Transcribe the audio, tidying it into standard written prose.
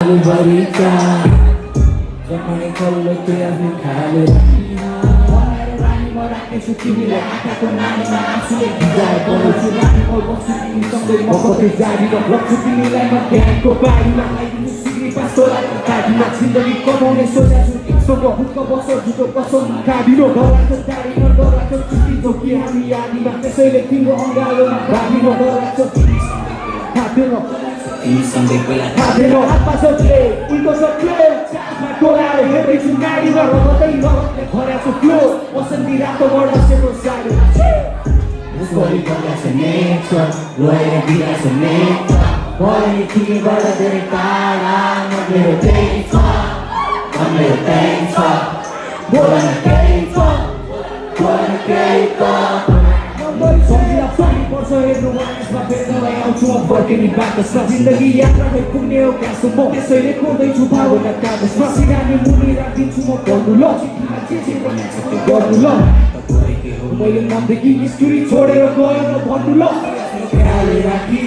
बरिका जमाने कल्लो के आफ्नो खाले रानी म राख्नेछु तिमीलाई आँखाको नानीमा आँसुले भिजाए बनाउँछु रानी म बस्छु तिमीसँगै म कतै जादिन लग्छु तिमीलाई म ध्यानको बारीमा आइदिनु सिक्ने पास्तोलाई काटिन जिन्दगी कमाउने सोचा छु तिमीसँग हुक्क बस्छ झुटो कसम काटिन डराएको दारीमा डराएको चुटी झोकी हामी यादीमा त्यसैले तिम्रो अँगालोमा भागिन डराएको तिमीसँगै पहिला थापेन हातमा सोच्ने उल्टो सोच्ने चासमा टोलाएर हेर्दैछु गाडीमा रगतै रगतले भराएको फ्लो वसन्ती रातो बढासेको साडी उसरी बगाएको नेचर रोएर बिगाएको नेचर मलाई तिमीबाट धेरै टाढा मेरो त्यही छ मेरो त्यही छ बोल्न केही छ बोल्न केही छ सम्झिँदा पनि पर्छ हेर्नु मानिसमा भेट्नलाई आउँछु म फर्किने बाकसमा जिन्दगी यात्रामै पुग्ने हो क्यासो म त्यसैले खोज्दैछु भावना कागजमा सिरानी मुनि राखिदिन्छु म गर्नु ल जे जे बनाएको छ त्यो गर्नु ल मैले नदेखि स्टोरी छोडेर गएर भन्नु ल राखी